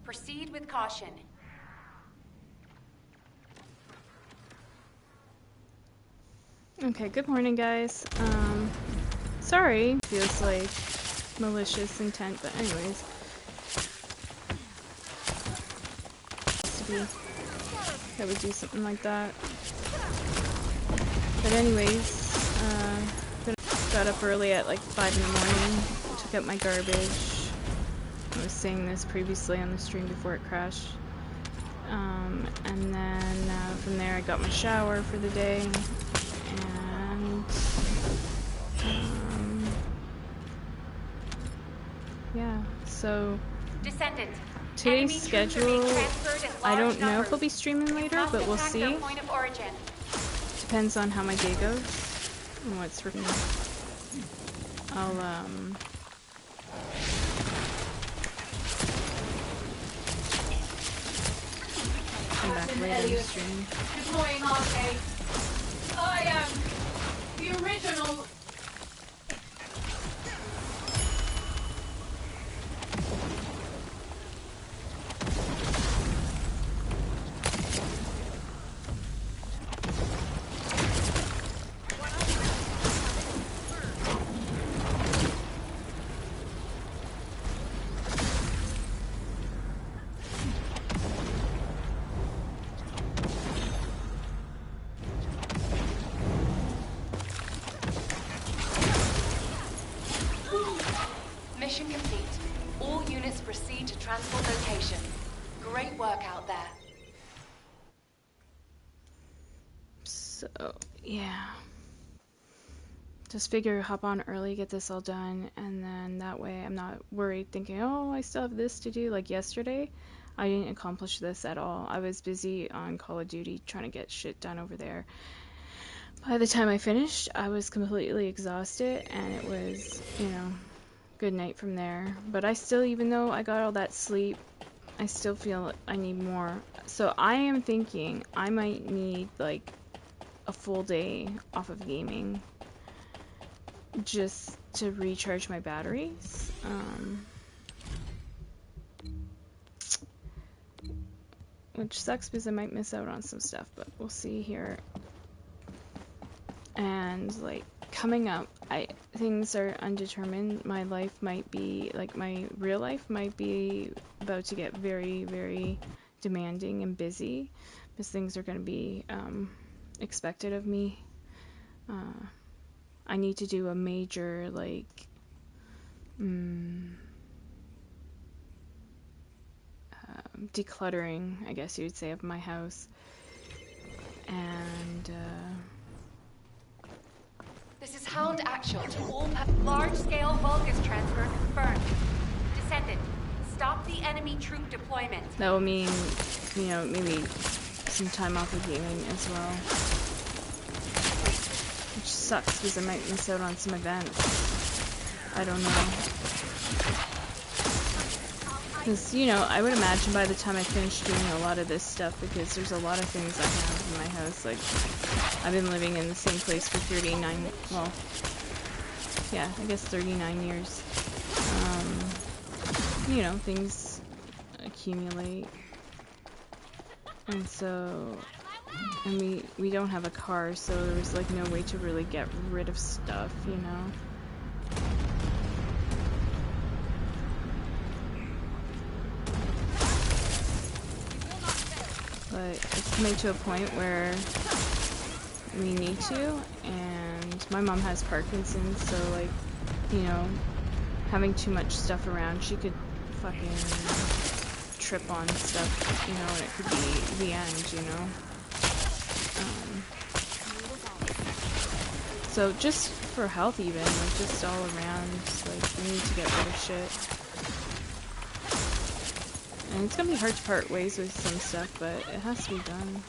Proceed with caution. Okay, good morning, guys. Sorry, feels like malicious intent, but anyways. I would do something like that. But anyways, got up early at like 5 in the morning, took out my garbage. I was saying this previously on the stream before it crashed. And then from there I got my shower for the day. And yeah, so Descendant. today's schedule, I don't know if I'll be streaming later, but we'll see. Depends on how my day goes and what's written. I'll come back later in the stream. Deploying arcade. I am the original. Mission complete. All units proceed to transport location. Great work out there. So, yeah. Just figure hop on early, get this all done, and then that way I'm not worried thinking, oh, I still have this to do. Like yesterday, I didn't accomplish this at all. I was busy on Call of Duty trying to get shit done over there. By the time I finished, I was completely exhausted, and it was, you know, good night from there. But I still, even though I got all that sleep, I still feel I need more. So I am thinking I might need like a full day off of gaming just to recharge my batteries. Which sucks because I might miss out on some stuff, but we'll see here. And like coming up, things are undetermined. My life might be like my real life might be about to get very, very demanding and busy because things are going to be expected of me. I need to do a major like decluttering, I guess you would say, of my house. And This is Hound Actual to all large-scale Vulgus transfer confirmed. Descendant, stop the enemy troop deployment. that will mean, you know, maybe some time off of gaming as well. Which sucks because I might miss out on some events. I don't know. Because, you know, I would imagine by the time I finish doing a lot of this stuff, because there's a lot of things I have in my house, like, I've been living in the same place for 39, well, yeah, I guess 39 years. You know, things accumulate. And so, and we don't have a car, so there was like no way to really get rid of stuff, you know? But it's coming to a point where we need to, and my mom has Parkinson's, so like, you know, having too much stuff around, she could fucking trip on stuff, you know, and it could be the end, you know? So just for health even, like just all around, like we need to get rid of shit. And it's gonna be hard to part ways with some stuff, but it has to be done.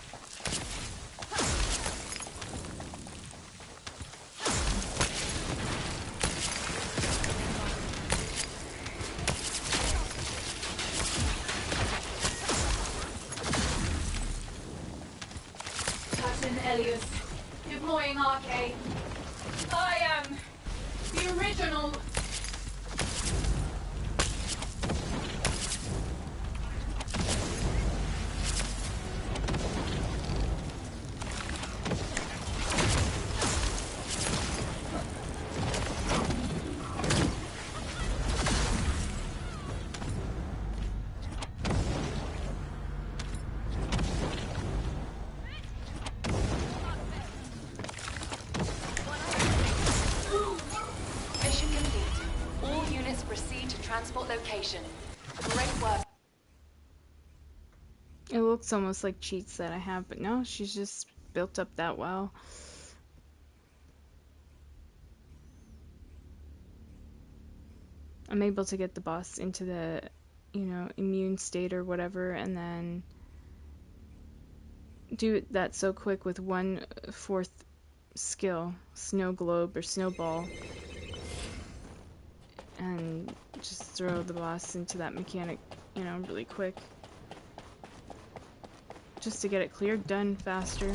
Elias, deploying arcade. I am the original. units proceed to transport location. Great work. It looks almost like cheats that I have, but no, she's just built up that well. I'm able to get the boss into the, you know, immune state or whatever, and then do that so quick with 1/4 skill, snow globe or snowball, and just throw the boss into that mechanic, you know, really quick. Just to get it cleared, done faster.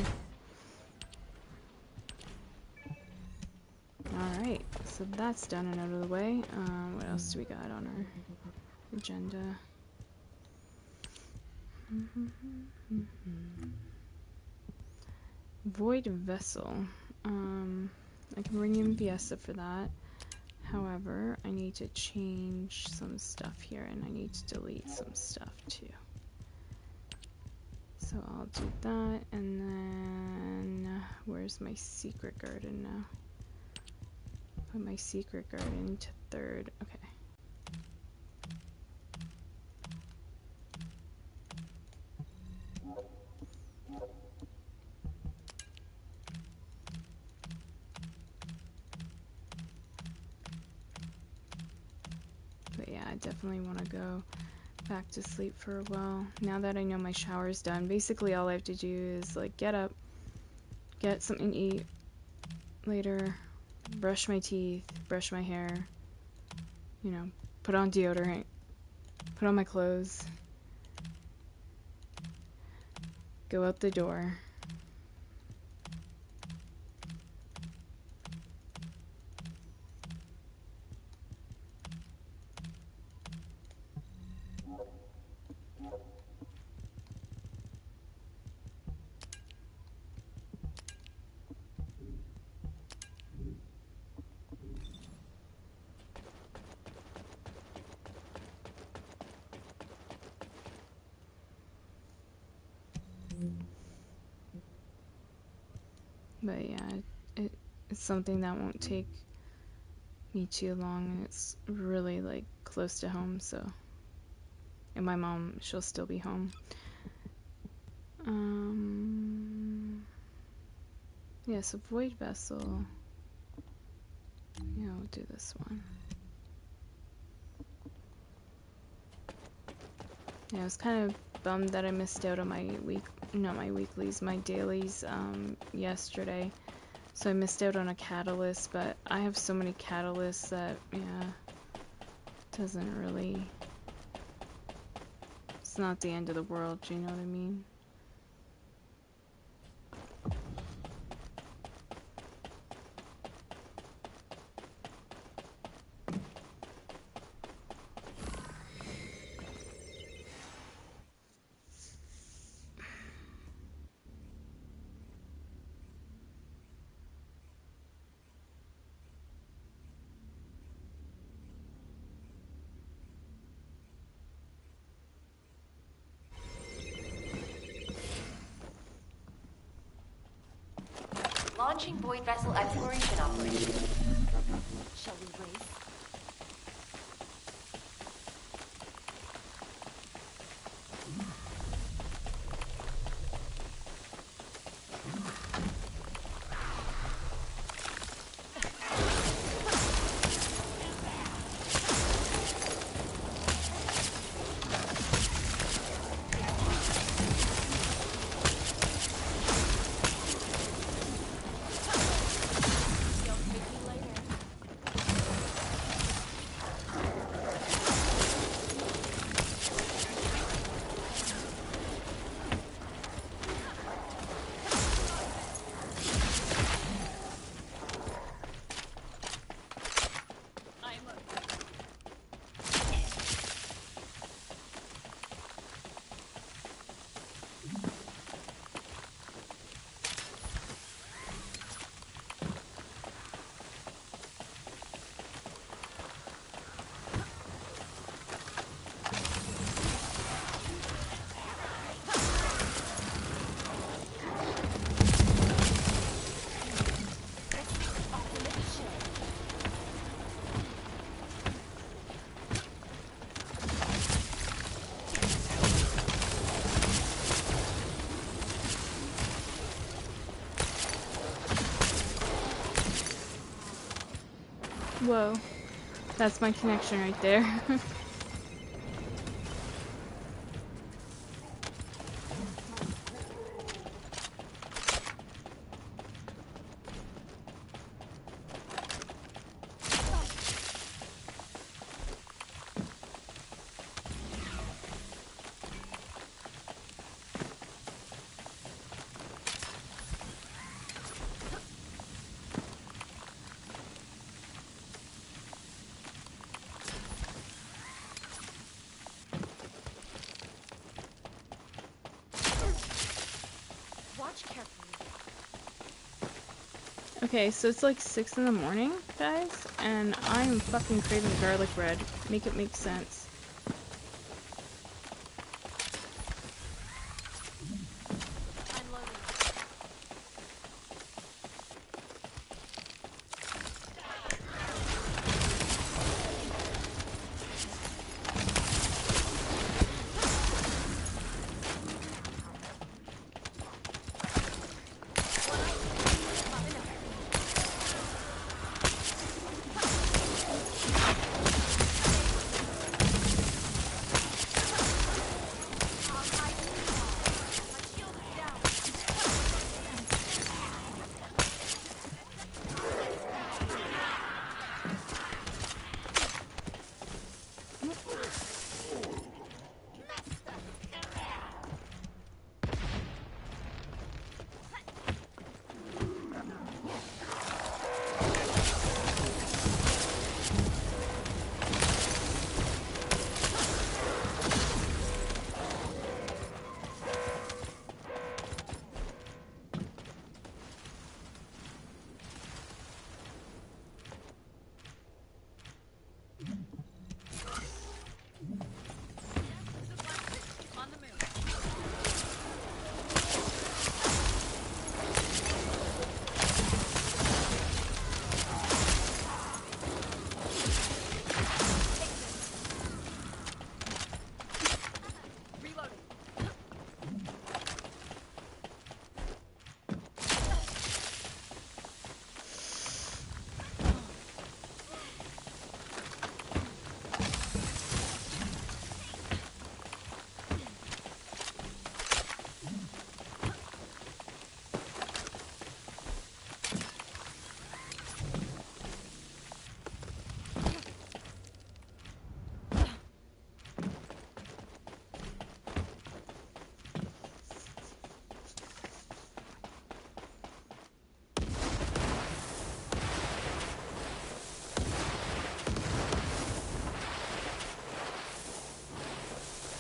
Alright, so that's done and out of the way. What else do we got on our agenda? Void Vessel. I can bring in Viesa for that. However, I need to change some stuff here, and I need to delete some stuff too. So I'll do that, and then where's my secret garden now? Put my secret garden to 3rd. Okay. But yeah, I definitely want to go back to sleep for a while. Now that I know my shower's done, basically all I have to do is like get up, get something to eat later, brush my teeth, brush my hair, you know, put on deodorant, put on my clothes, go out the door. But yeah, it's something that won't take me too long, and it's really like close to home, so, and my mom, she'll still be home. Yeah, so Void Vessel, yeah, we'll do this one. Yeah, I was kind of bummed that I missed out on my not my weeklies, my dailies yesterday. So I missed out on a catalyst, but I have so many catalysts that, yeah, doesn't really, it's not the end of the world, do you know what I mean? Launching Void Vessel exploration operation. Shall we race? Whoa. That's my connection right there. Watch carefully. Okay, so it's like 6 in the morning, guys, and I'm fucking craving garlic bread. Make it make sense. I'm loading. On the move. Reloading.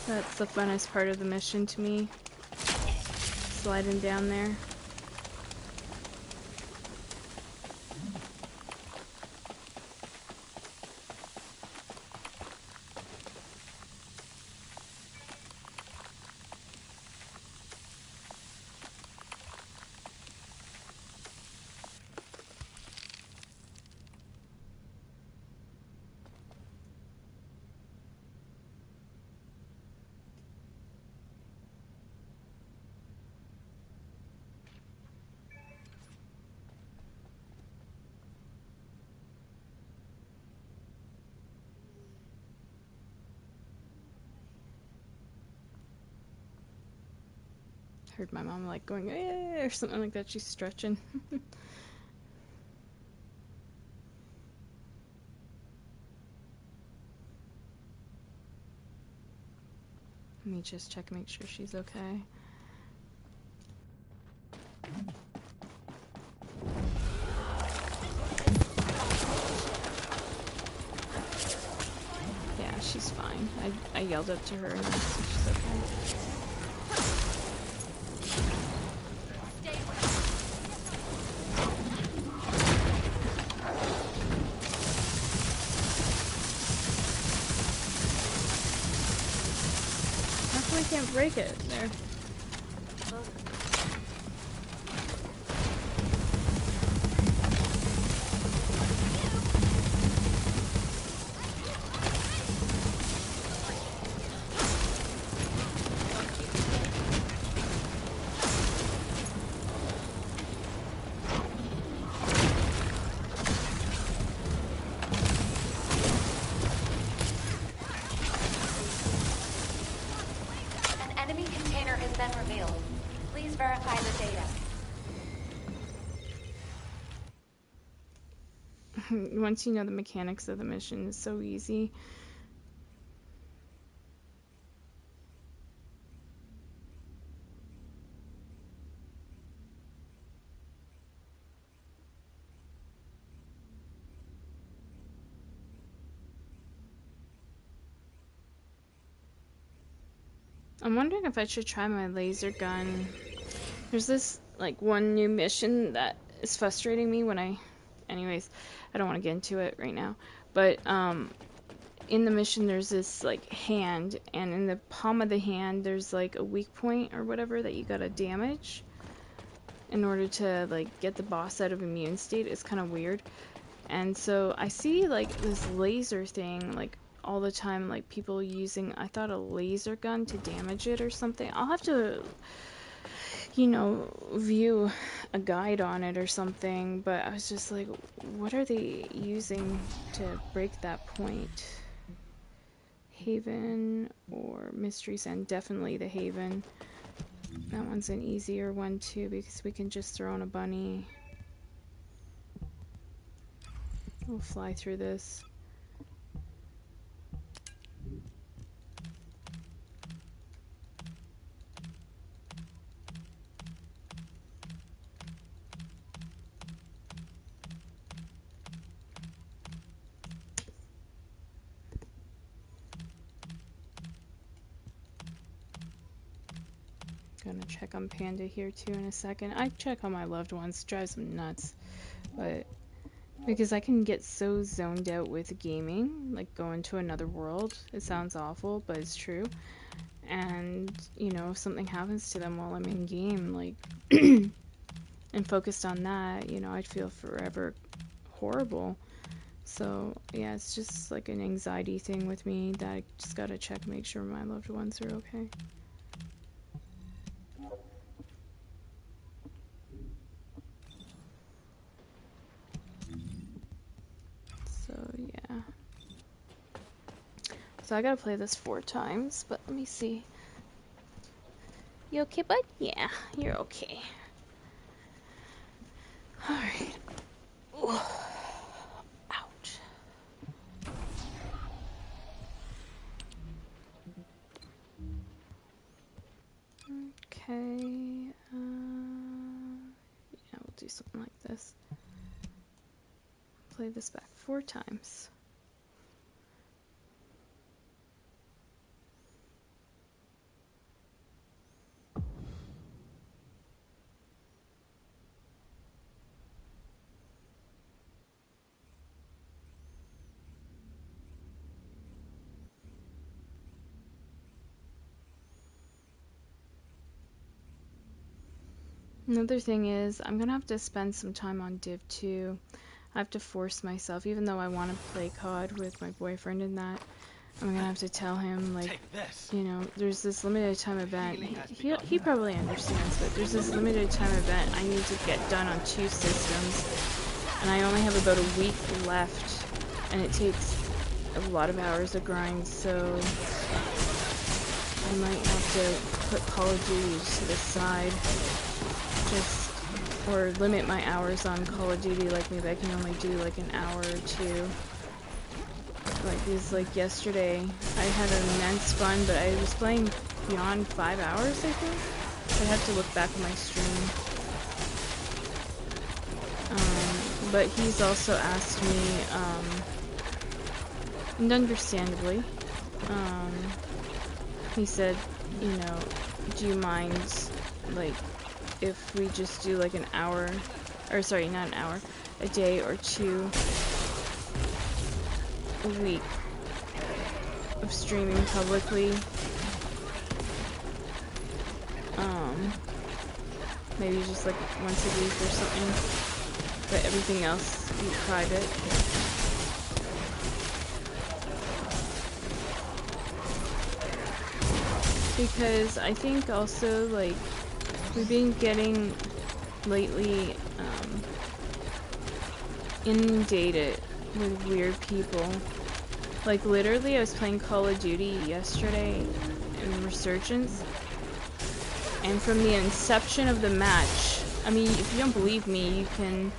That's the funnest part of the mission to me. Sliding down there. Heard my mom like going or something like that. She's stretching. Let me just check and make sure she's okay. Yeah, she's fine. I yelled up to her and asked if she's okay. I can't break it. There. been revealed. Please verify the data. Once you know the mechanics of the mission, it's so easy. I'm wondering if I should try my laser gun. There's this, like, one new mission that is frustrating me when anyways, I don't want to get into it right now. But, in the mission there's this, like, hand, and in the palm of the hand there's, like, a weak point or whatever that you gotta damage in order to, like, get the boss out of immune state. It's kind of weird. And so I see, like, this laser thing, like, all the time, like, people using, I thought, a laser gun to damage it or something. I'll have to, you know, view a guide on it or something, but I was just like, what are they using to break that point? Haven or Mystery Sand? Definitely the Haven. That one's an easier one too, because we can just throw in a bunny. We'll fly through this. Gonna check on Panda here too in a second. I check on my loved ones, drives them nuts, but because I can get so zoned out with gaming, like going to another world. It sounds awful, but it's true. And you know, if something happens to them while I'm in game, like and focused on that, you know, I'd feel forever horrible. So yeah, it's just like an anxiety thing with me that I just gotta check, make sure my loved ones are okay. So yeah. So I gotta play this 4 times, but let me see. You okay, bud? Yeah, you're okay. Alright. Ouch. Okay. Yeah, we'll do something like this. Play this back 4 times. Another thing is, I'm gonna have to spend some time on Div 2. I have to force myself, even though I want to play COD with my boyfriend and that. I'm gonna have to tell him, like, you know, there's this limited time event. He probably understands, but there's this limited time event I need to get done on 2 systems, and I only have about a week left, and it takes a lot of hours of grind, so I might have to put Call of Duty to the side, or limit my hours on Call of Duty, like maybe I can only do like an hour or 2. Like yesterday, I had immense fun, but I was playing beyond 5 hours, I think. I'd have to look back at my stream. But he's also asked me, and understandably, he said, you know, do you mind, like, if we just do like an hour, or sorry, not an hour, a day or 2 a week of streaming publicly. Maybe just like once a week or something, but everything else be private. Because I think also, like, we've been getting lately inundated with weird people. Like, literally, I was playing Call of Duty yesterday in Resurgence, And from the inception of the match, I mean, if you don't believe me, you can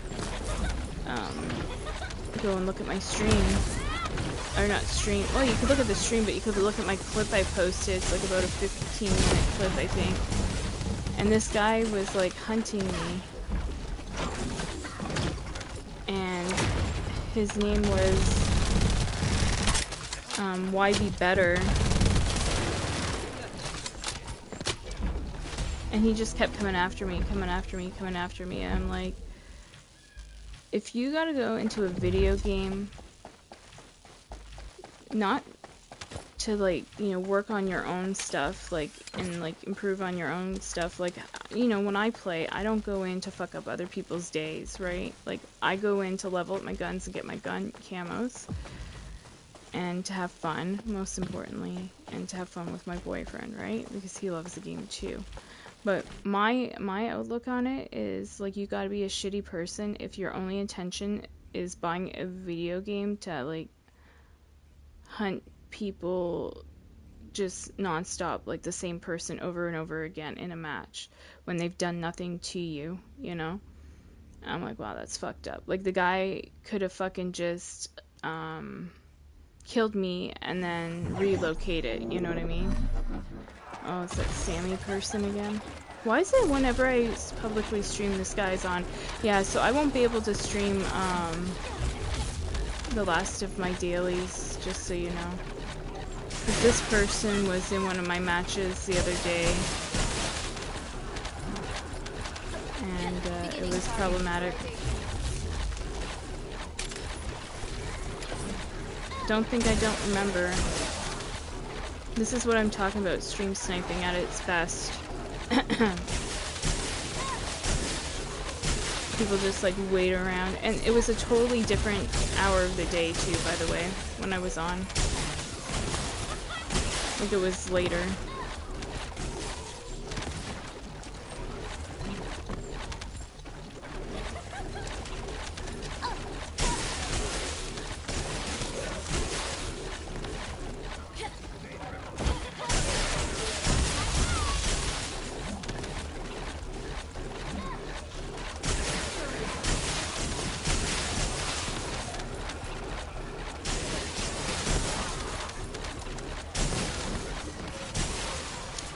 go and look at my stream. Or not stream. Well, you could look at the stream, but you could look at my clip I posted. It's like about a 15-minute clip, I think. And this guy was like hunting me. And his name was Why Be Better. And he just kept coming after me, coming after me, coming after me. And I'm like, if you gotta go into a video game, not to, like, you know, work on your own stuff, like, and, like, improve on your own stuff, like, you know, when I play, I don't go in to fuck up other people's days, right? Like, I go in to level up my guns and get my gun camos, and to have fun, most importantly, and to have fun with my boyfriend, right? Because he loves the game too. But my outlook on it is, like, you gotta be a shitty person if your only intention is buying a video game to, like, hunt people just nonstop, like the same person over and over again in a match when they've done nothing to you, you know? I'm like, wow, that's fucked up. Like, the guy could have fucking just killed me and then relocated, you know what I mean? Oh, it's that Sammy person again. Why is it whenever I publicly stream this guy's on? Yeah, so I won't be able to stream the last of my dailies, just so you know. Because this person was in one of my matches the other day, and it was problematic. Don't think I don't remember. This is what I'm talking about, stream sniping at its best. People just, like, wait around, and it was a totally different hour of the day too, by the way, when I was on. Like, it was later.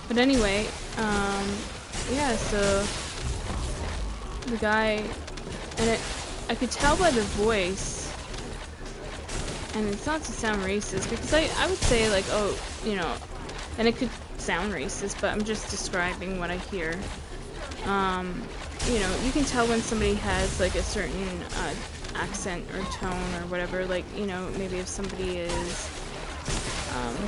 But anyway, yeah, so the guy, and I could tell by the voice, and it's not to sound racist, because I would say, like, oh, you know, and it could sound racist, but I'm just describing what I hear. You know, you can tell when somebody has, like, a certain accent or tone or whatever, like, you know, maybe if somebody is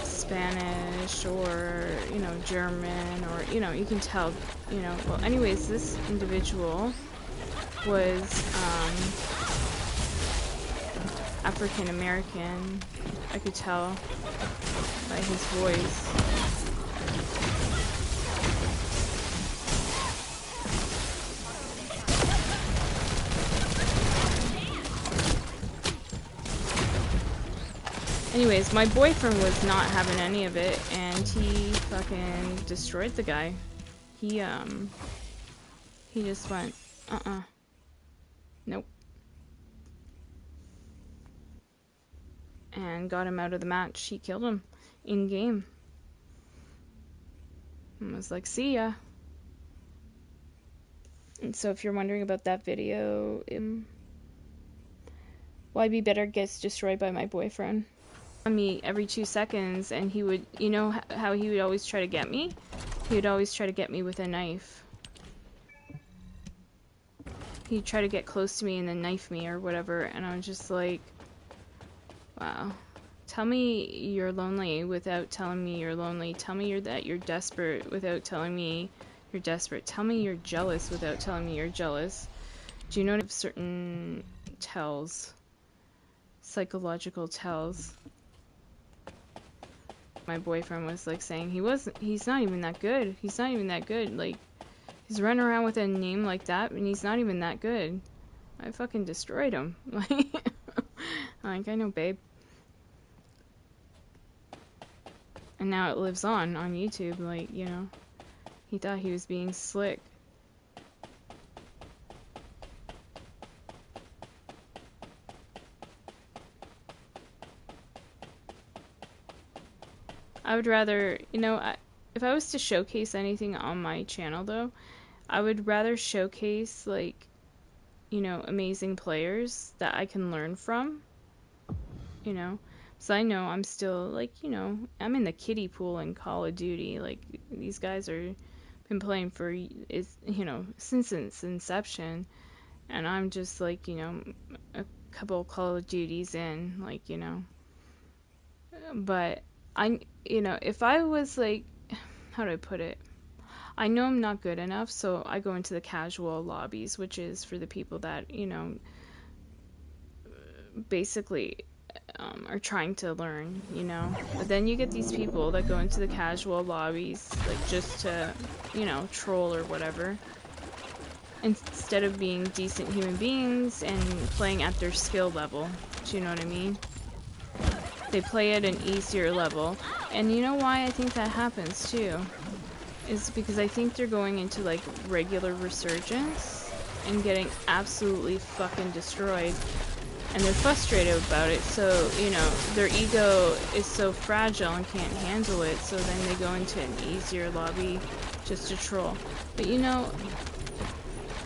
Spanish or, you know, German, or, you know, you can tell, you know. Well, anyways, this individual was African American. I could tell by his voice. Anyways, my boyfriend was not having any of it, and he fucking destroyed the guy. He just went, nope. And got him out of the match. He killed him in-game. And was like, see ya. And so if you're wondering about that video, Why Be Better gets destroyed by my boyfriend. On me every 2 seconds, and he would, you know how he would always try to get me? He would always try to get me with a knife. He'd try to get close to me and then knife me or whatever, and I was just like, wow. Tell me you're lonely without telling me you're lonely. Tell me that you're desperate without telling me you're desperate. Tell me you're jealous without telling me you're jealous. Do you know what certain tells? Psychological tells. My boyfriend was like saying he's not even that good. He's not even that good. Like, he's running around with a name like that and he's not even that good. I fucking destroyed him. Like, I know, babe. And now it lives on YouTube, like, you know. He thought he was being slick. I would rather, you know, if I was to showcase anything on my channel, though, I would rather showcase, like, you know, amazing players that I can learn from, you know? So I know I'm still, like, you know, I'm in the kiddie pool in Call of Duty. Like, these guys are been playing for, you know, since its inception. And I'm just, like, you know, a couple Call of Duties in, like, you know. But you know, if I was like, how do I put it? I know I'm not good enough, so I go into the casual lobbies, which is for the people that, you know, basically are trying to learn, you know. But then you get these people that go into the casual lobbies, like, just to, you know, troll or whatever, instead of being decent human beings and playing at their skill level. Do you know what I mean? They play at an easier level. And you know why I think that happens too? Is because I think they're going into like regular resurgence and getting absolutely fucking destroyed. And they're frustrated about it, so, you know, their ego is so fragile and can't handle it, so then they go into an easier lobby just to troll. But you know,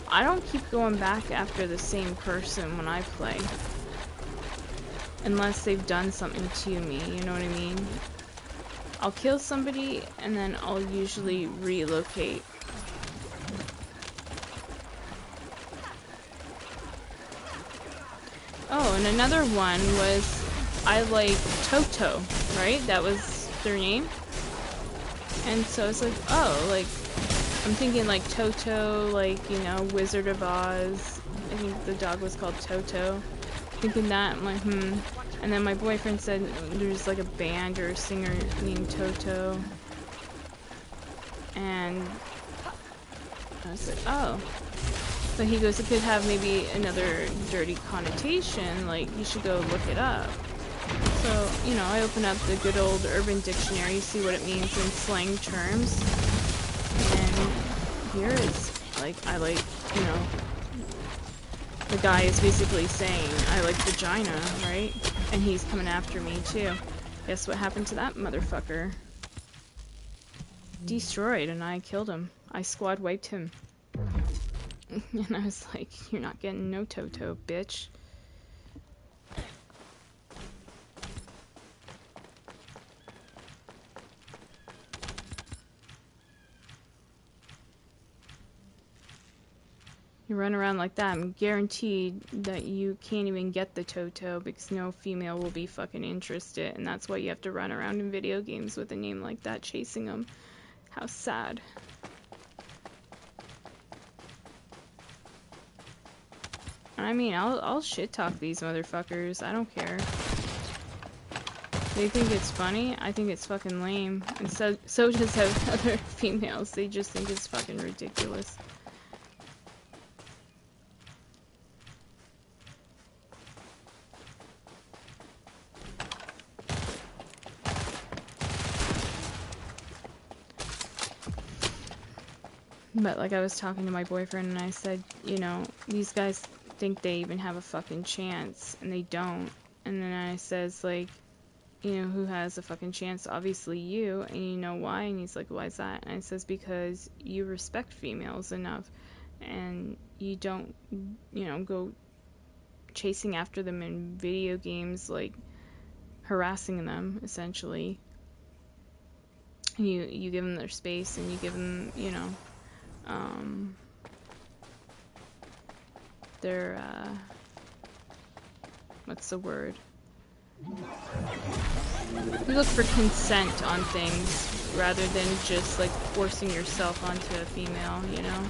I don't keep going back after the same person when I play. Unless they've done something to me, you know what I mean? I'll kill somebody, and then I'll usually relocate. Oh, and another one was, I like Toto, right? That was their name. And so it's like, oh, like, I'm thinking like Toto, like, you know, Wizard of Oz. I think the dog was called Toto. Thinking that, I'm like, And then my boyfriend said there's like a band or a singer named Toto. And I was like, oh. But he goes, it could have maybe another dirty connotation, like, you should go look it up. So, you know, I open up the good old Urban Dictionary, see what it means in slang terms. And here it's, like, I like, you know, the guy is basically saying, I like vagina, right? And he's coming after me, too. Guess what happened to that motherfucker? Destroyed, and I killed him. I squad wiped him. And I was like, you're not getting no Toto, bitch. You run around like that, I'm guaranteed that you can't even get the Toto because no female will be fucking interested, and that's why you have to run around in video games with a name like that chasing them. How sad. I mean, I'll shit talk these motherfuckers. I don't care. They think it's funny. I think it's fucking lame. And so does other females. They just think it's fucking ridiculous. But like I was talking to my boyfriend and I said, you know, these guys think they even have a fucking chance and they don't. And then I says like, you know, who has a fucking chance? Obviously you. And you know why? And he's like, why is that? And I says, because you respect females enough and you don't, you know, go chasing after them in video games, like harassing them essentially. You give them their space and you give them, you know, their, what's the word? You look for consent on things rather than just like forcing yourself onto a female, you know?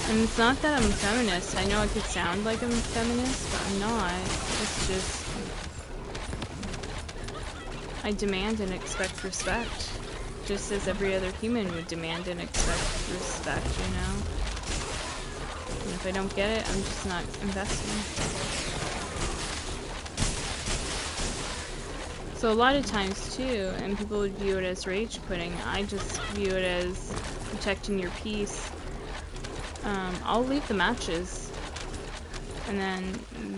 And it's not that I'm a feminist. I know I could sound like I'm a feminist, but I'm not. It's just, I demand and expect respect. Just as every other human would demand and expect respect, you know? And if I don't get it, I'm just not investing. So a lot of times too, and people would view it as rage quitting, I just view it as protecting your peace. I'll leave the matches. And then,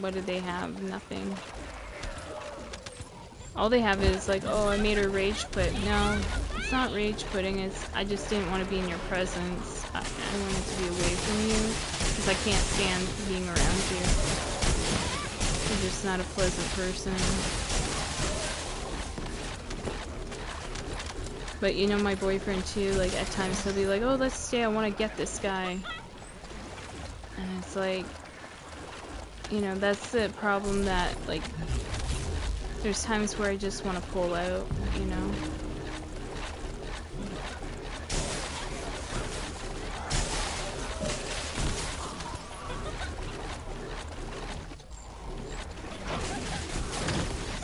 what do they have? Nothing. All they have is like, oh, I made her rage quit. No, it's not rage quitting, it's I just didn't want to be in your presence. I wanted to be away from you, because I can't stand being around you. You're just not a pleasant person. But you know my boyfriend too, like at times he'll be like, oh, let's stay, I want to get this guy. And it's like, you know, that's the problem that, like, there's times where I just want to pull out, you know?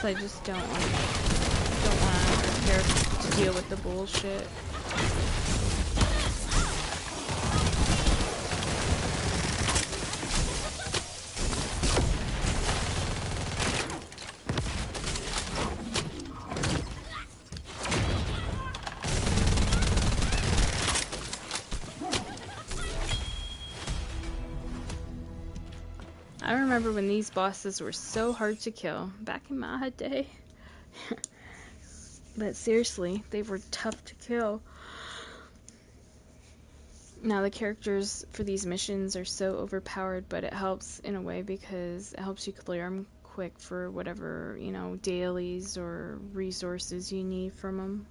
So I just don't want to prepare to deal with the bullshit. I remember when these bosses were so hard to kill, back in my day. But seriously, they were tough to kill. Now the characters for these missions are so overpowered, but it helps in a way because it helps you clear them quick for whatever, you know, dailies or resources you need from them.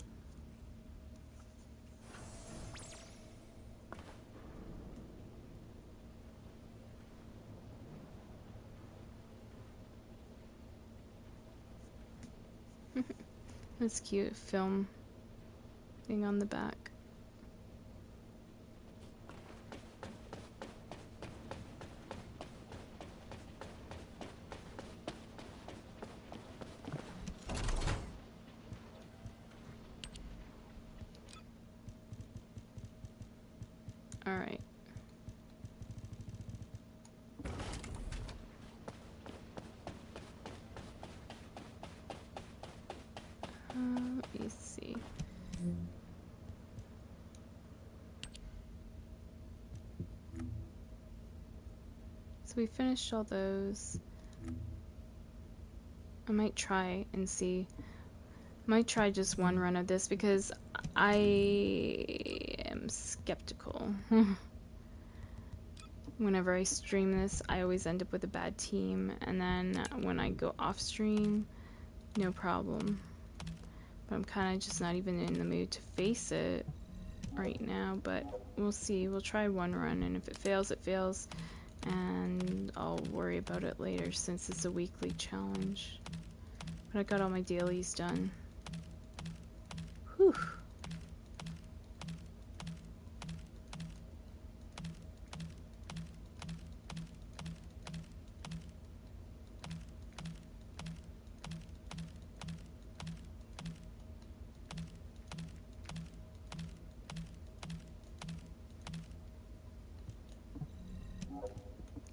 That's cute film thing on the back. Alright. Let me see. So we finished all those. I might try and see. Might try just one run of this because I am skeptical. Whenever I stream this, I always end up with a bad team, and then when I go off stream, no problem. But I'm kind of just not even in the mood to face it right now, but we'll see. We'll try one run, and if it fails, it fails, and I'll worry about it later since it's a weekly challenge. But I got all my dailies done. Whew.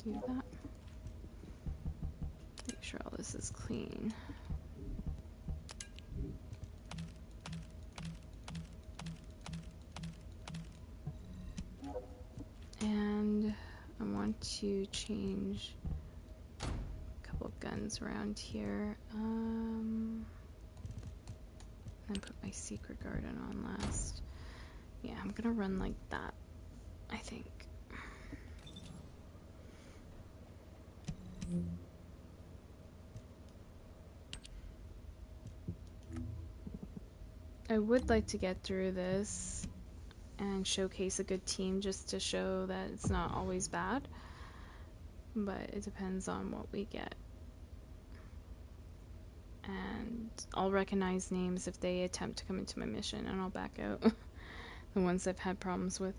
Do that. Make sure all this is clean. And I want to change a couple of guns around here. And put my secret garden on last. Yeah, I'm gonna run like that, I think. I would like to get through this and showcase a good team just to show that it's not always bad, but it depends on what we get. And I'll recognize names if they attempt to come into my mission, and I'll back out. The ones I've had problems with.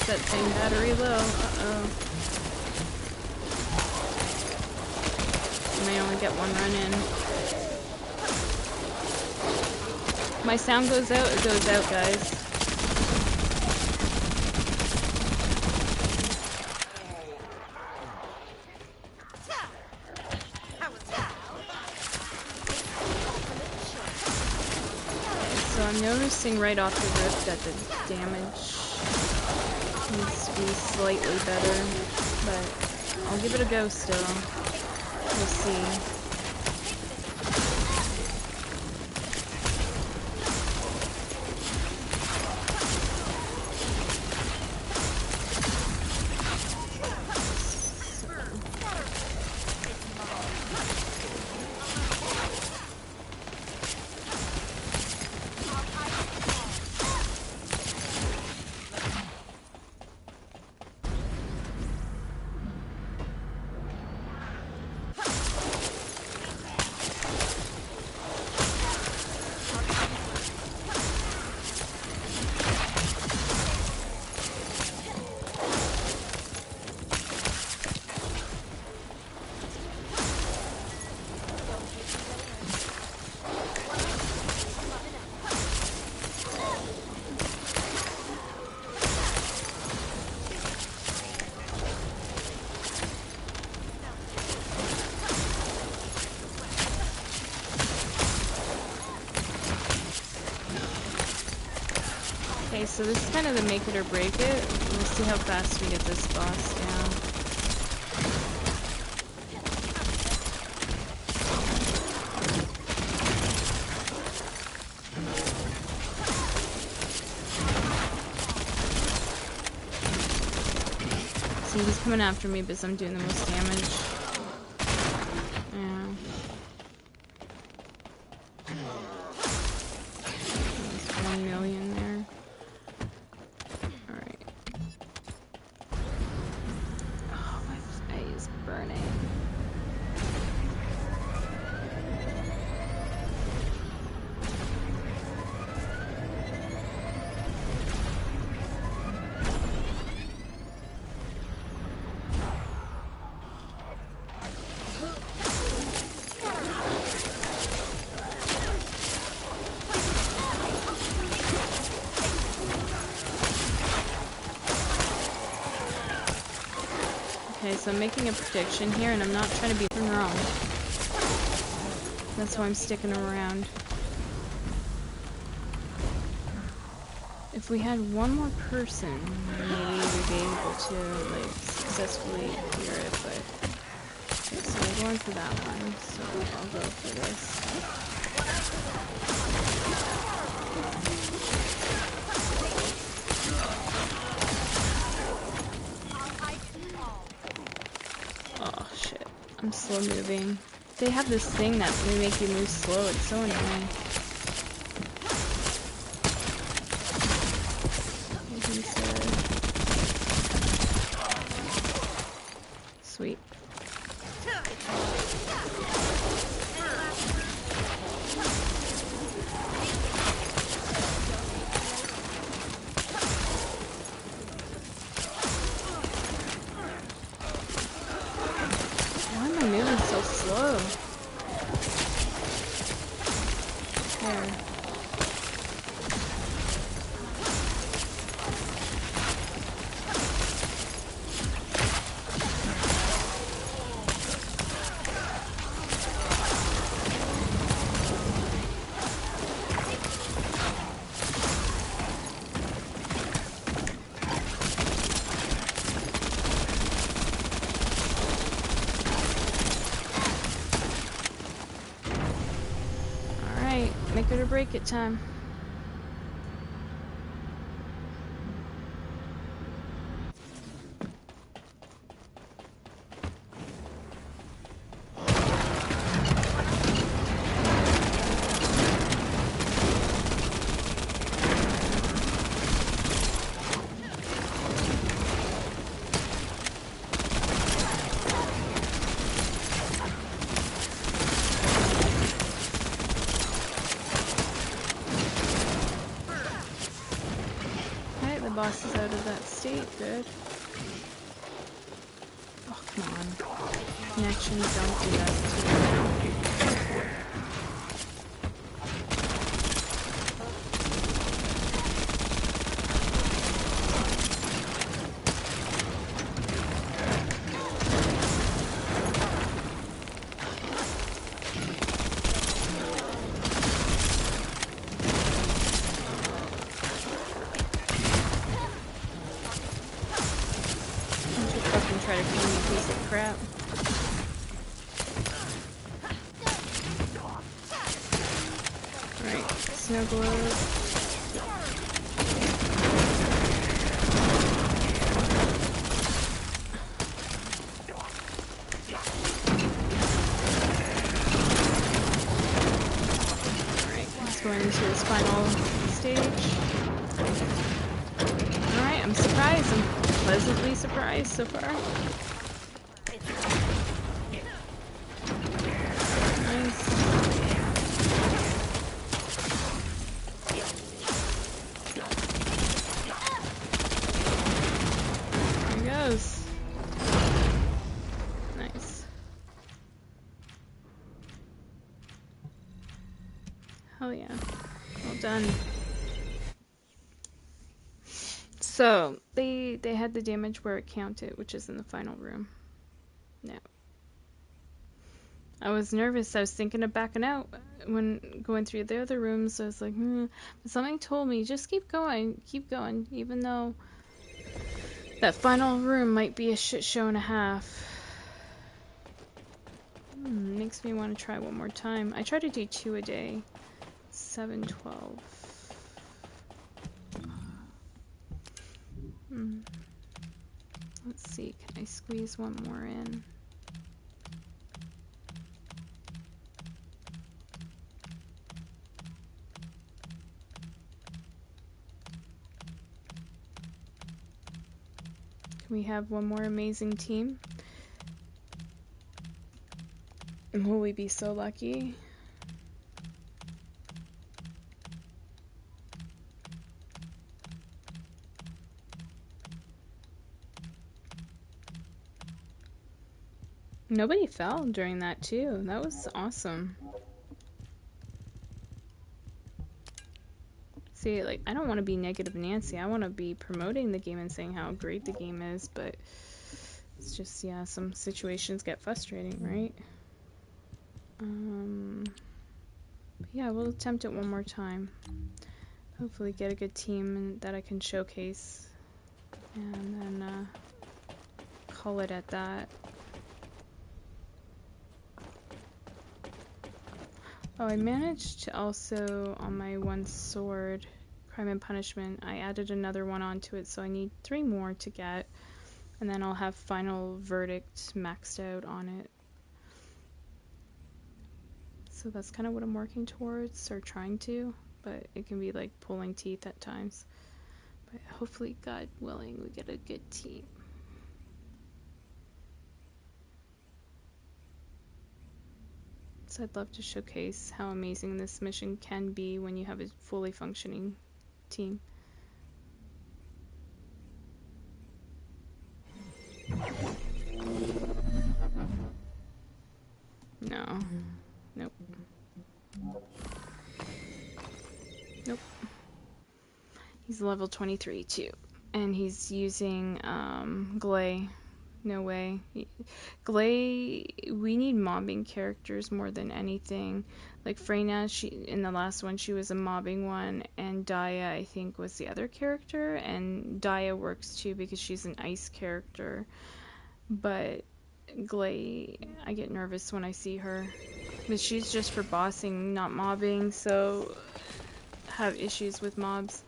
that same battery low. Uh-oh. I may only get one run in. My sound goes out, it goes out, guys. So I'm noticing right off the rip that the damage needs to be slightly better, but I'll give it a go still. We'll see. Okay, so this is kind of the make it or break it. We'll see how fast we get this boss down. See, he's coming after me because I'm doing the most damage. Yeah. There's 1 million there. Burning. Okay, so I'm making a prediction here, and I'm not trying to be wrong. That's why I'm sticking around. If we had one more person, maybe we'd be able to, like, successfully clear it, but... Okay, so we're going for that one, so I'll go for this. Oh shit, I'm slow moving. They have this thing that they make you move slow, it's so annoying. Sweet. Why am I moving so slow? There. Make it or break it time. boss is out of that state. Good. Oh, come on. Connections don't do that to me. Try to kill me, piece of crap. Alright, snow globe. Alright, let's go into this final stage. Alright, I'm surprised. I'm pleasantly surprised so far. Nice. There he goes. Nice. Hell yeah. Well done. So, they had the damage where it counted, which is in the final room. Now, I was nervous. I was thinking of backing out when going through the other rooms. I was like, But something told me, just keep going, even though that final room might be a shit show and a half. Makes me want to try one more time. I try to do 2 a day. 7, 12. Let's see, can I squeeze one more in? Can we have one more amazing team? Will we be so lucky? Nobody fell during that too. That was awesome. See, like, I don't want to be negative Nancy. I want to be promoting the game and saying how great the game is, but it's just, yeah, some situations get frustrating, right? But yeah, we'll attempt it one more time. Hopefully get a good team that I can showcase. And then, call it at that. Oh, I managed to also, on my one sword, Crime and Punishment, I added another one onto it, so I need 3 more to get. And then I'll have Final Verdict maxed out on it. So that's kind of what I'm working towards, or trying to, but it can be like pulling teeth at times. But hopefully, God willing, we get a good team. So I'd love to showcase how amazing this mission can be when you have a fully functioning team. No. Nope. Nope. He's level 23 too. And he's using Glay. No way. Glay, we need mobbing characters more than anything. Like Freyna, in the last one, she was a mobbing one, and Daya, I think, was the other character. And Daya works too because she's an ice character. But Glay, I get nervous when I see her. But she's just for bossing, not mobbing, so have issues with mobs.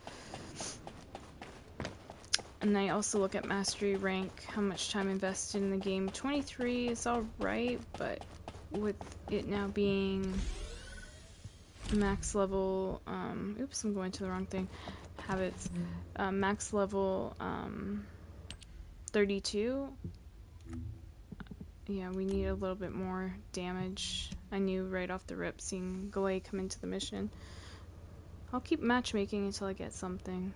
And I also look at mastery rank, how much time invested in the game. 23 is alright, but with it now being max level, oops, I'm going to the wrong thing. Habits. Max level 32. Yeah, we need a little bit more damage. I knew right off the rip seeing Galay come into the mission. I'll keep matchmaking until I get something.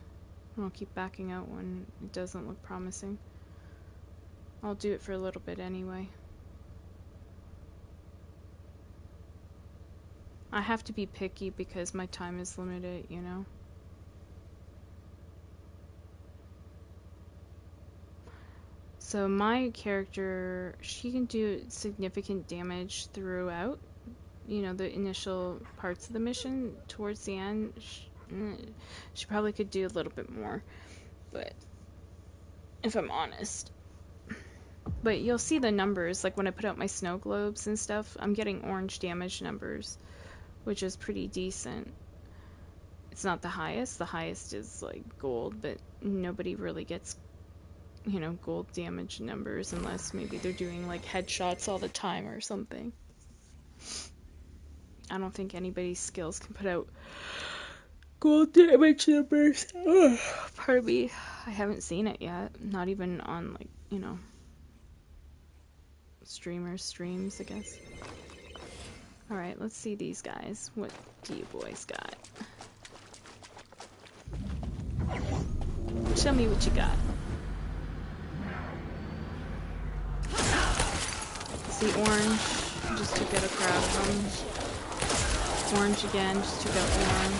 I'll keep backing out when it doesn't look promising. I'll do it for a little bit anyway. I have to be picky because my time is limited, you know? So my character, she can do significant damage throughout, you know, the initial parts of the mission. Towards the end, she probably could do a little bit more, but if I'm honest. But you'll see the numbers, like when I put out my snow globes and stuff, I'm getting orange damage numbers, which is pretty decent. It's not the highest is like gold, but nobody really gets, you know, gold damage numbers unless maybe they're doing like headshots all the time or something. I don't think anybody's skills can put out gold damage numbers. Ugh, pardon me. I haven't seen it yet. Not even on, like, you know, streams, I guess. Alright, let's see these guys. What do you boys got? Show me what you got. See, orange, just took out a crowd of them. Orange again, just took out one.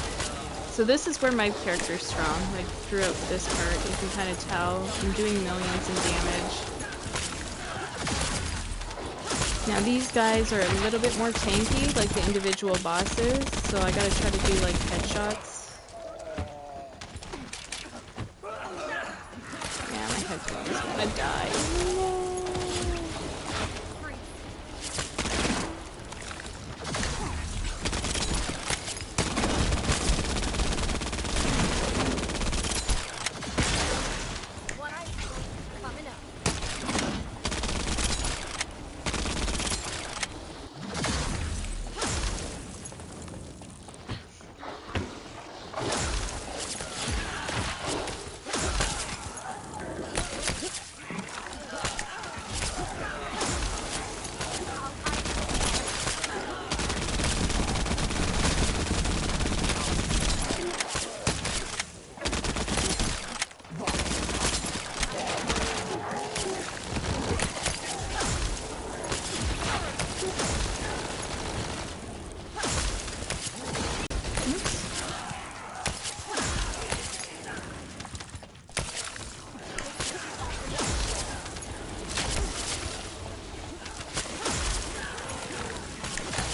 So this is where my character's strong. Like, throughout this part, you can kind of tell I'm doing millions in damage. Now these guys are a little bit more tanky, like the individual bosses, so I gotta try to do like headshots. Yeah, my headphone's gonna die.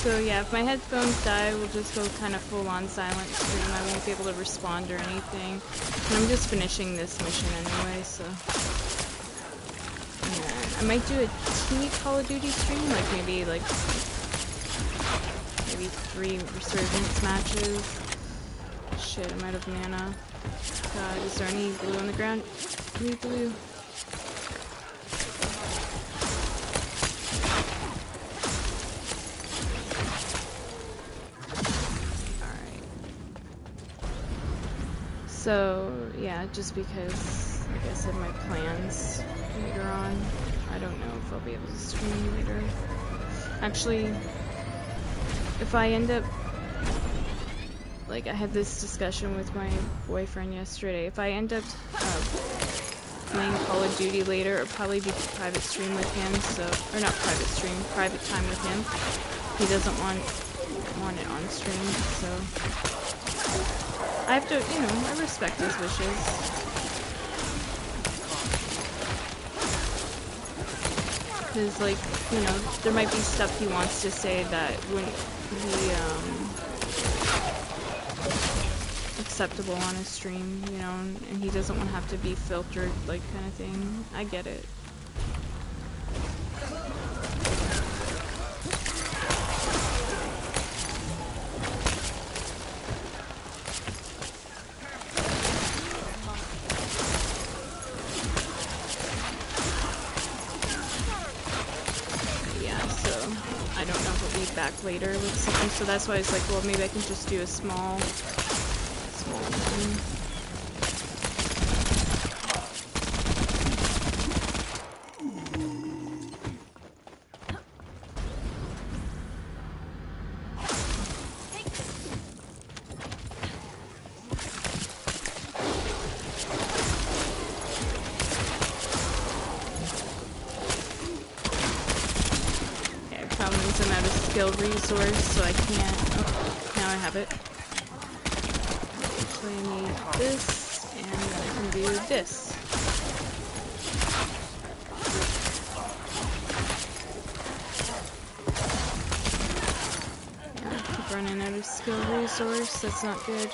So yeah, if my headphones die, we'll just go kind of full-on silent stream. I won't be able to respond or anything. And I'm just finishing this mission anyway, so... Yeah, I might do a teeny Call of Duty stream, like maybe 3 Resurgence matches. Shit, I'm out of mana. God, is there any blue on the ground? Any blue? So, yeah, just because, like I said, my plans later on, I don't know if I'll be able to stream later. Actually, if I end up, like, I had this discussion with my boyfriend yesterday, if I end up playing Call of Duty later, it'll probably be private stream with him, so, or not private stream, private time with him. He doesn't want it on stream, so... I have to, you know, I respect his wishes. Because, like, you know, there might be stuff he wants to say that wouldn't be, acceptable on a stream, you know, and he doesn't want to have to be filtered, like, kind of thing. I get it. Back later with something, so that's why I was like, well, maybe I can just do a small one. skill resource, so I can't. Oh, now I have it. So I need this, and then I can do this. Yeah, I keep running out of skill resource. That's not good.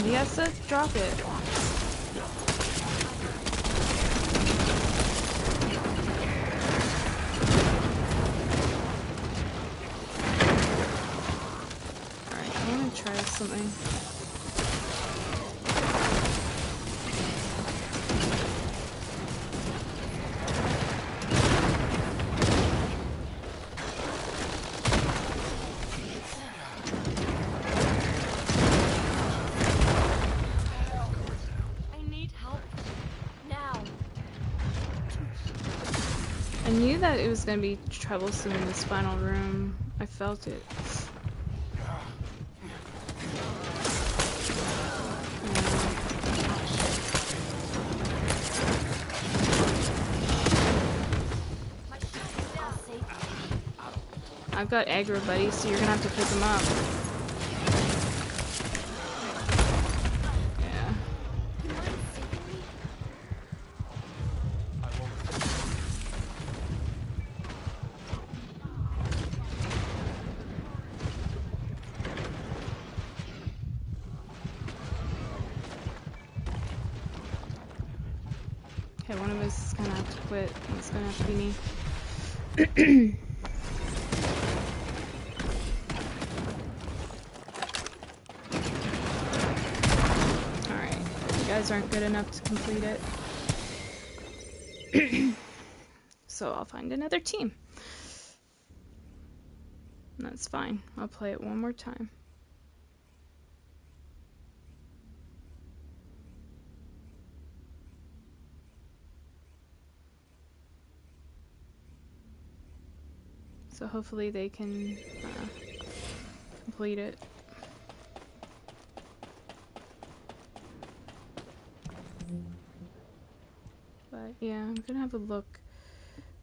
Yes, let's drop it. Alright, I want to try something. I knew that it was going to be troublesome in this final room. I felt it. I've got aggro buddies, so you're going to have to pick them up. Okay, one of us is gonna have to quit. It's gonna have to be me. Alright, you guys aren't good enough to complete it. So I'll find another team. That's fine. I'll play it one more time. So hopefully they can complete it. But yeah, I'm gonna have a look.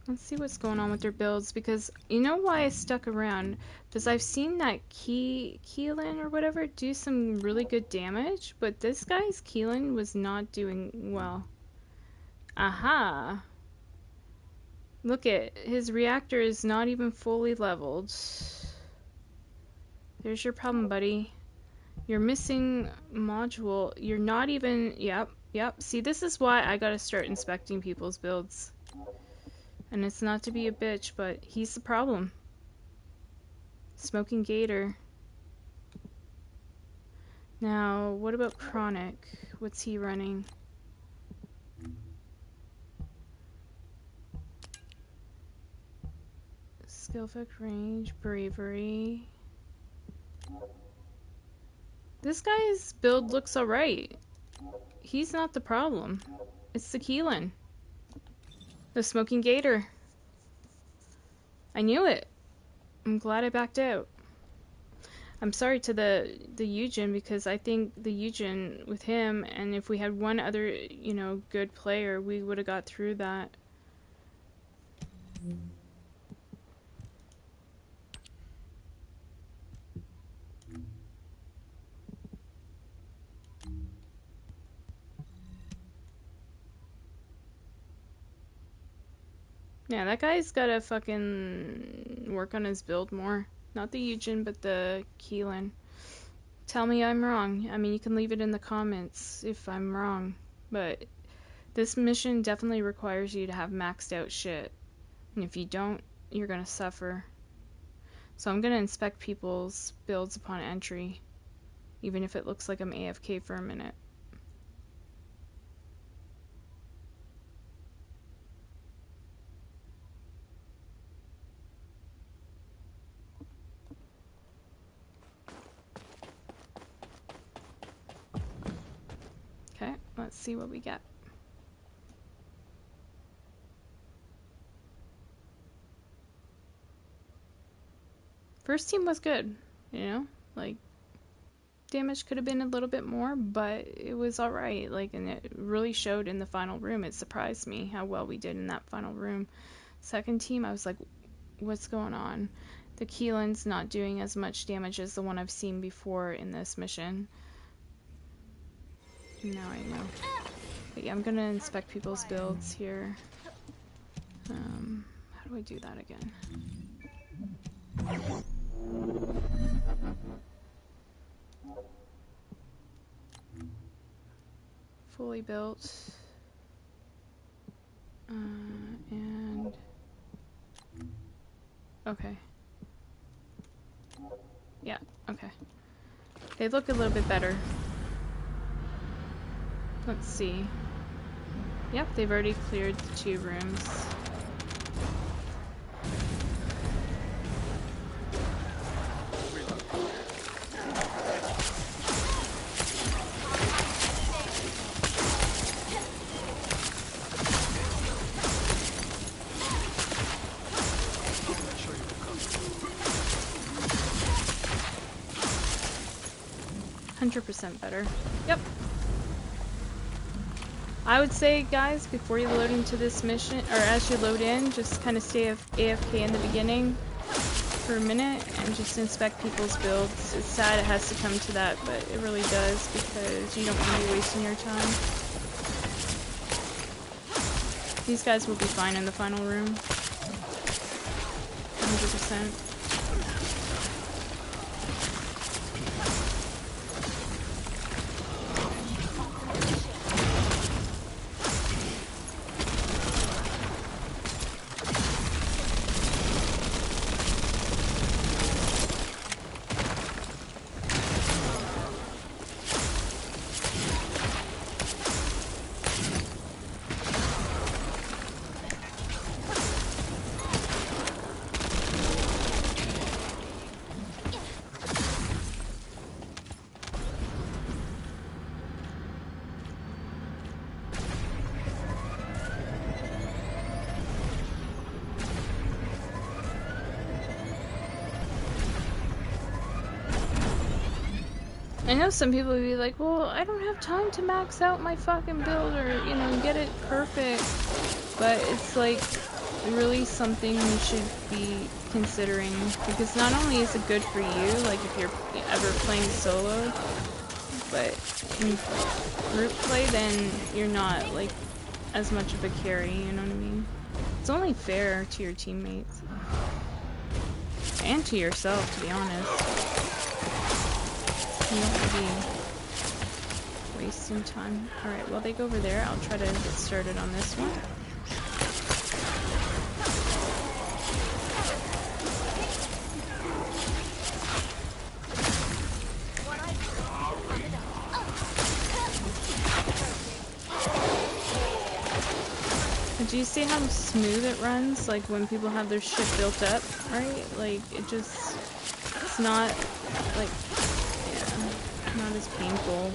Let's see what's going on with their builds, because you know why I stuck around? Because I've seen that Keelan or whatever do some really good damage, but this guy's Keelan was not doing well. Aha! Look at his reactor is not even fully leveled. There's your problem, buddy. You're missing module. You're not even... Yep. See, this is why I gotta start inspecting people's builds. And it's not to be a bitch, but he's the problem. Smoking Gator. Now, what about Chronic? What's he running? Skill effect, range, bravery. This guy's build looks alright. He's not the problem. It's the Keelan. The Smoking Gator. I knew it. I'm glad I backed out. I'm sorry to the Eugen, because I think the Eugen with him, and if we had one other, you know, good player, we would have got through that. Yeah, that guy's gotta fucking work on his build more. Not the Eugen, but the Keelan. Tell me I'm wrong. I mean, you can leave it in the comments if I'm wrong. But this mission definitely requires you to have maxed out shit. And if you don't, you're gonna suffer. So I'm gonna inspect people's builds upon entry, even if it looks like I'm AFK for a minute. Okay, let's see what we get. First team was good, you know? Like, damage could have been a little bit more, but it was alright. Like, and it really showed in the final room. It surprised me how well we did in that final room. Second team, I was like, what's going on? The Keelan's not doing as much damage as the one I've seen before in this mission. Now I know. But yeah, I'm gonna inspect people's builds here. How do I do that again? Fully built. And... okay. Yeah, okay. They look a little bit better. Let's see. Yep, they've already cleared the 2 rooms. %, better. Yep. I would say, guys, before you load into this mission, or as you load in, just kind of stay AFK in the beginning for a minute and just inspect people's builds. It's sad it has to come to that, but it really does, because you don't want to be wasting your time. These guys will be fine in the final room. 100%. I know some people would be like, well, I don't have time to max out my fucking build or, you know, get it perfect. But it's like really something you should be considering, because not only is it good for you, like if you're ever playing solo, but in group play, then you're not like as much of a carry, you know what I mean? It's only fair to your teammates. And to yourself, to be honest. You don't want to be wasting time. Alright, while they go over there, I'll try to get started on this one. you see how smooth it runs? Like when people have their shit built up, right? Like it just, it's not like, yeah, not as painful.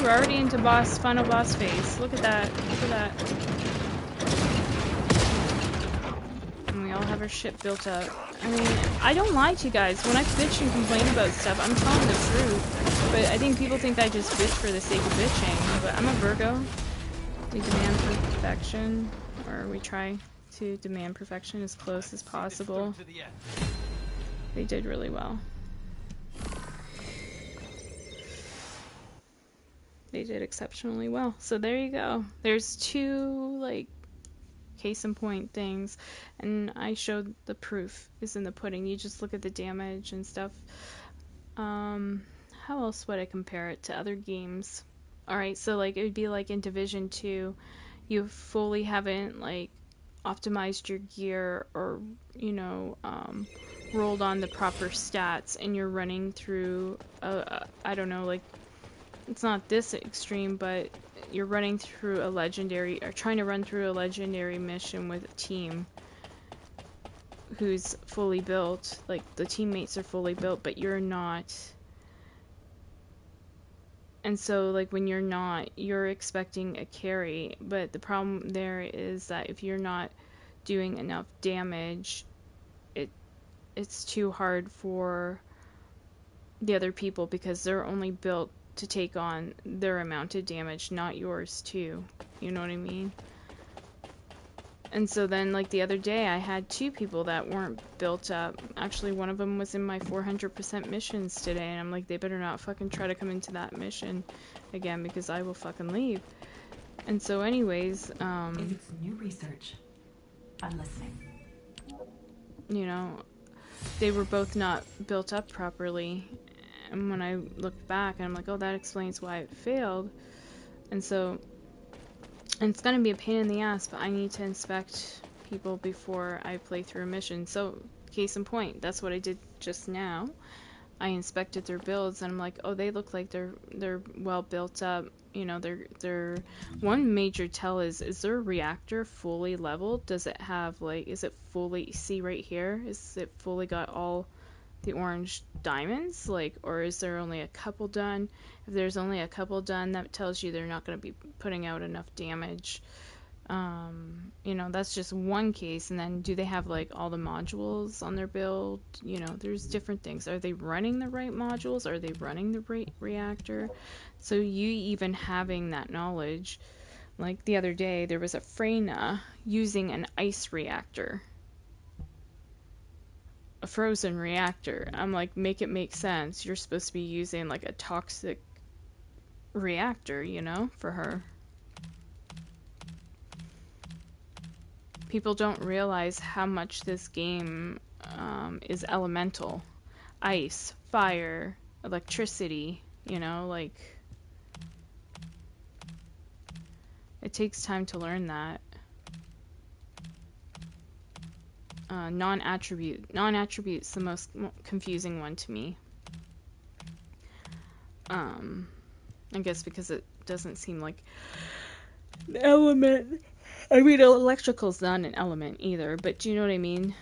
We're already into final boss phase. Look at that. Look at that. And we all have our shit built up. I mean, I don't lie to you guys. When I bitch and complain about stuff, I'm telling the truth. But I think people think I just bitch for the sake of bitching. But I'm a Virgo. We demand perfection. Or we try to demand perfection as close as possible. They did really well. They did exceptionally well. So there you go. There's two, like, case in point things. And I showed the proof is in the pudding. You just look at the damage and stuff. How else would I compare it to other games? Alright, so, like, it would be like in Division 2. You fully haven't, like, optimized your gear or, you know, rolled on the proper stats. And you're running through, I don't know, like, it's not this extreme, but you're running through a legendary, or trying to run through a legendary mission with a team who's fully built. Like, the teammates are fully built, but you're not. And so, like, when you're not, you're expecting a carry. But the problem there is that if you're not doing enough damage, it's too hard for the other people because they're only built to take on their amount of damage, not yours too. You know what I mean? And so then, like, the other day, I had two people that weren't built up. Actually, one of them was in my 400% missions today, and I'm like, they better not fucking try to come into that mission again, because I will fucking leave. And so anyways, if it's new research, I'm listening. You know, they were both not built up properly. And when I looked back, I'm like, oh, that explains why it failed. And so, and it's gonna be a pain in the ass, but I need to inspect people before I play through a mission. So, case in point, that's what I did just now. I inspected their builds, and I'm like, oh, they look like they're well built up. You know, they're one major tell is their reactor fully leveled? Does it have, like, is it fully, see right here? Is it fully got all the orange diamonds, like, or is there only a couple done? If there's only a couple done, that tells you they're not going to be putting out enough damage. You know, that's just one case. And then do they have, like, all the modules on their build? You know, there's different things. Are they running the right modules? Are they running the right reactor? So you even having that knowledge, like the other day, there was a Freyna using an ice reactor. A frozen reactor. I'm like, make it make sense. You're supposed to be using, like, a toxic reactor, you know, for her. People don't realize how much this game is elemental. Ice, fire, electricity, you know, like, it takes time to learn that. Non-attribute. Non-attribute's the most confusing one to me. I guess because it doesn't seem like an element. I mean, electrical's not an element either, but do you know what I mean?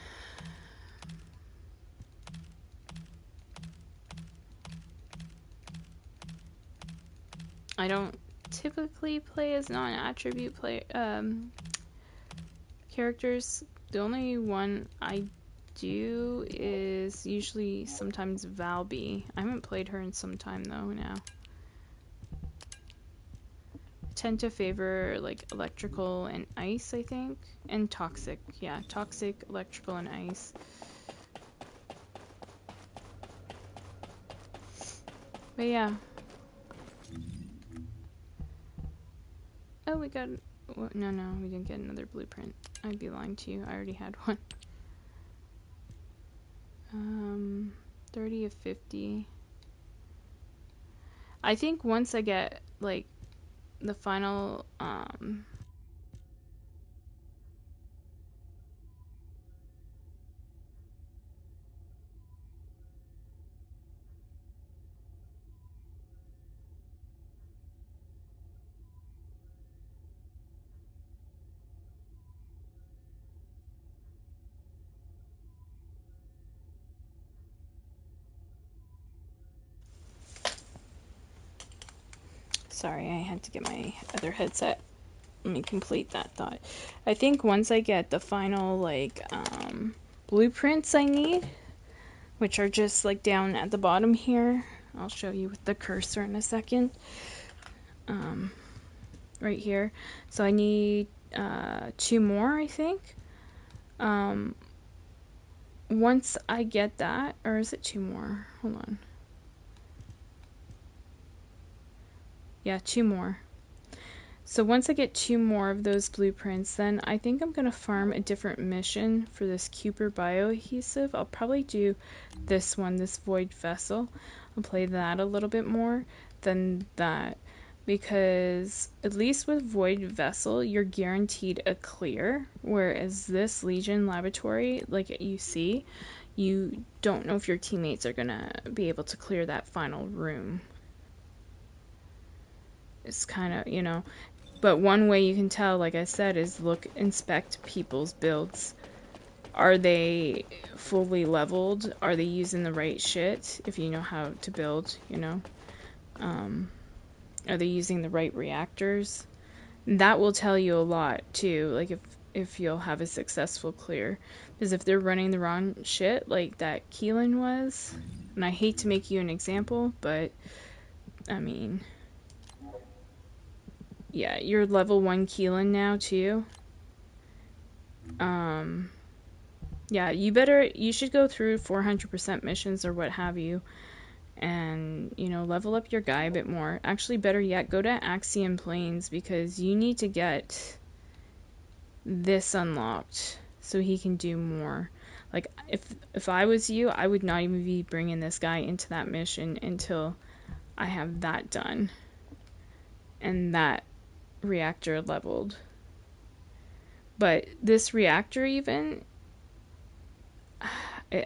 I don't typically play as non-attribute characters. The only one I do is usually sometimes Valby. I haven't played her in some time though now. I tend to favor like electrical and ice, I think. And toxic. Yeah, toxic, electrical, and ice. But yeah. Oh, we got... No, we didn't get another blueprint. I'd be lying to you. I already had one. 30 of 50. I think once I get, like, the final, sorry, I had to get my other headset. Let me complete that thought. I think once I get the final, like, blueprints I need, which are just, like, down at the bottom here. I'll show you with the cursor in a second. Right here. So I need, 2 more, I think. Once I get that, or is it 2 more? Hold on. Yeah, 2 more. So once I get 2 more of those blueprints, then I think I'm going to farm a different mission for this Cooper bioadhesive. I'll probably do this one, this Void Vessel. I'll play that a little bit more than that. Because at least with Void Vessel, you're guaranteed a clear. Whereas this Legion Laboratory, like you see, you don't know if your teammates are going to be able to clear that final room. It's kind of, you know, but one way you can tell, like I said, is inspect people's builds. Are they fully leveled? Are they using the right shit? If you know how to build, you know. Are they using the right reactors? That will tell you a lot too, like if you'll have a successful clear. Because if they're running the wrong shit, like that Keelan was, and I hate to make you an example, but I mean, yeah, you're level 1 Keelan now too. Yeah, you should go through 400% missions or what have you, and, you know, level up your guy a bit more. Actually, better yet, go to Axiom Plains, because you need to get this unlocked so he can do more. Like, if I was you, I would not even be bringing this guy into that mission until I have that done and that reactor leveled. But this reactor even,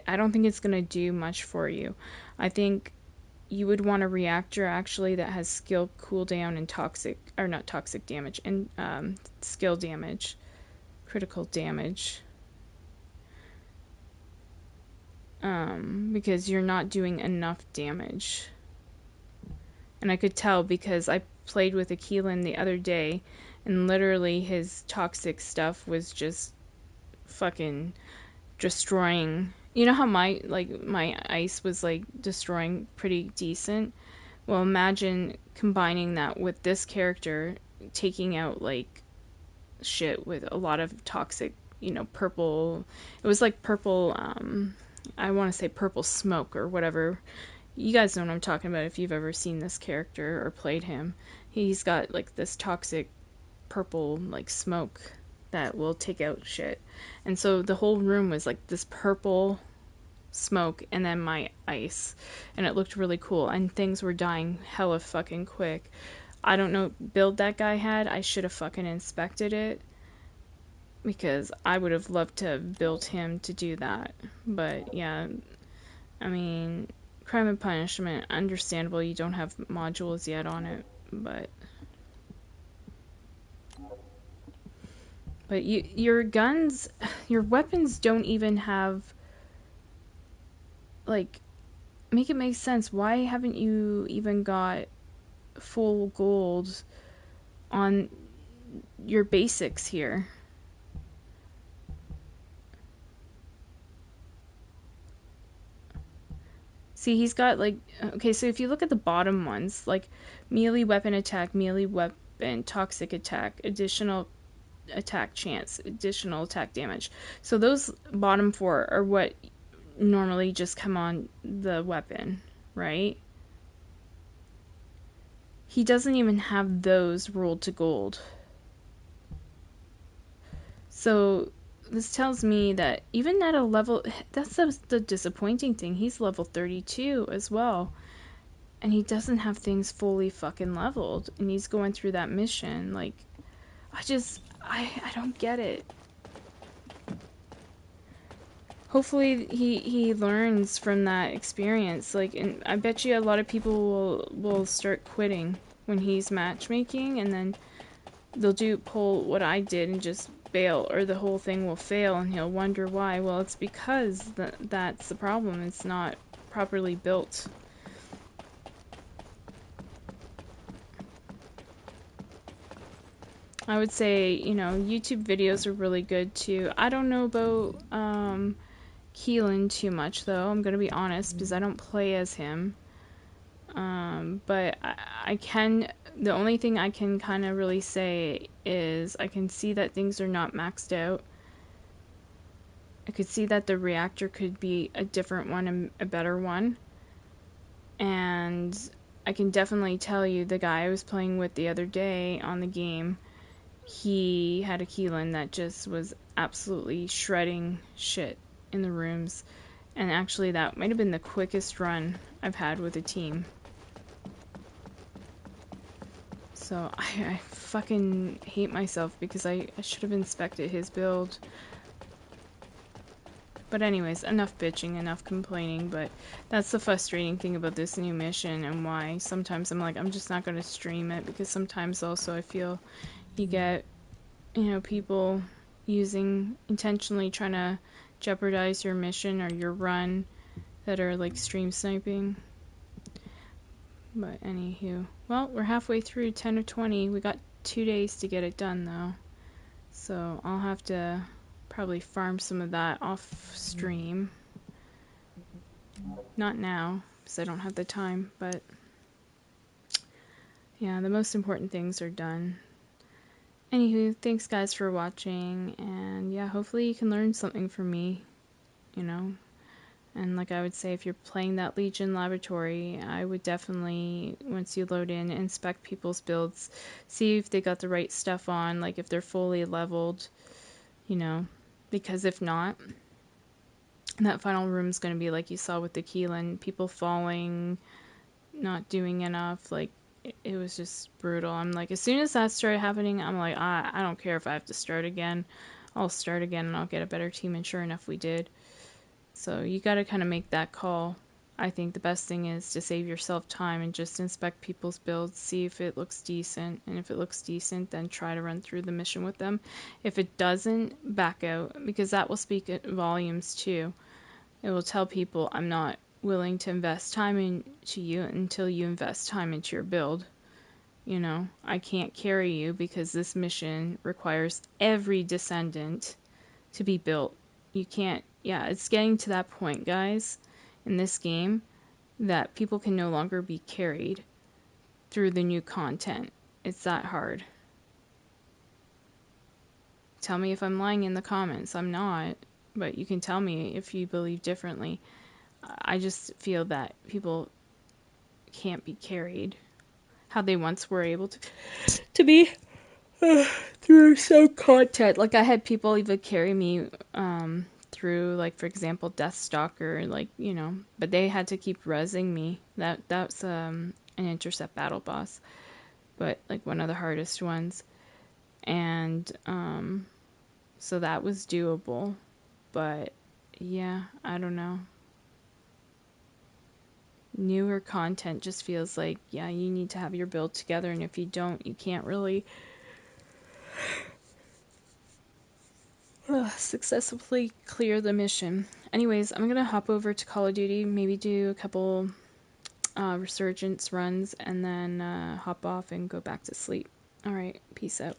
I don't think it's going to do much for you. I think you would want a reactor actually that has skill cooldown and toxic, or not toxic damage, and skill damage, critical damage. Because you're not doing enough damage. And I could tell because I played with a Keelan the other day, and literally his toxic stuff was just fucking destroying. You know how my ice was like destroying pretty decent? Well, imagine combining that with this character taking out like shit with a lot of toxic, you know, purple. It was like purple, I want to say purple smoke or whatever. You guys know what I'm talking about if you've ever seen this character or played him. He's got like this toxic purple like smoke that will take out shit. And so the whole room was like this purple smoke and then my ice. And it looked really cool. And things were dying hella fucking quick. I don't know build that guy had. I should have fucking inspected it. Because I would have loved to have built him to do that. But yeah, I mean, Crime and Punishment, understandable you don't have modules yet on it, but your guns, your weapons don't even have, like, make it make sense. Why haven't you even got full gold on your basics here? See, he's got like, okay, so if you look at the bottom ones, like melee weapon attack, melee weapon, toxic attack, additional attack chance, additional attack damage. So those bottom four are what normally just come on the weapon, right? He doesn't even have those rolled to gold. So this tells me that even at a level, that's the disappointing thing, he's level 32 as well. And he doesn't have things fully fucking leveled. And he's going through that mission. Like, I don't get it. Hopefully he learns from that experience. Like, and I bet you a lot of people will start quitting when he's matchmaking, and then they'll pull what I did and just bail, or the whole thing will fail and he'll wonder why. Well, it's because that's the problem. It's not properly built. I would say, you know, YouTube videos are really good too. I don't know about Keelan too much though, I'm gonna be honest, because I don't play as him. But I can, the only thing I can kind of really say is I can see that things are not maxed out. I could see that the reactor could be a different one, a better one. And I can definitely tell you the guy I was playing with the other day on the game, he had a Keelan that just was absolutely shredding shit in the rooms. And actually that might have been the quickest run I've had with a team. So I fucking hate myself because I should have inspected his build. But anyways, enough bitching, enough complaining, but that's the frustrating thing about this new mission, and why sometimes I'm like, I'm just not going to stream it, because sometimes also I feel you get, you know, people intentionally trying to jeopardize your mission or your run that are like stream sniping. But anywho, well, we're halfway through 10 or 20. We got 2 days to get it done though, so I'll have to probably farm some of that off stream. Not now, because I don't have the time, but yeah, the most important things are done. Anywho, thanks guys for watching, and yeah, hopefully you can learn something from me, you know. And like I would say, if you're playing that Legion Laboratory, I would definitely, once you load in, inspect people's builds, see if they got the right stuff on, like if they're fully leveled, you know, because if not, that final room is going to be like you saw with the Keelan, people falling, not doing enough. Like, it was just brutal. I'm like, as soon as that started happening, I'm like, I don't care if I have to start again. I'll start again and I'll get a better team, and sure enough we did. So you got to kind of make that call. I think the best thing is to save yourself time and just inspect people's builds, see if it looks decent, and if it looks decent, then try to run through the mission with them. If it doesn't, back out, because that will speak volumes too. It will tell people, I'm not willing to invest time into you until you invest time into your build. You know, I can't carry you because this mission requires every Descendant to be built. You can't, yeah, it's getting to that point, guys, in this game, that people can no longer be carried through the new content. It's that hard. Tell me if I'm lying in the comments. I'm not, but you can tell me if you believe differently. I just feel that people can't be carried how they once were able to be through some content. Like, I had people even carry me through, like, for example, Deathstalker, like, you know, but they had to keep rezzing me. That's an intercept battle boss, but like one of the hardest ones. And so that was doable, but yeah, I don't know. Newer content just feels like, yeah, you need to have your build together, and if you don't, you can't really successfully clear the mission. Anyways, I'm gonna hop over to Call of Duty, maybe do a couple resurgence runs, and then hop off and go back to sleep. Alright, peace out.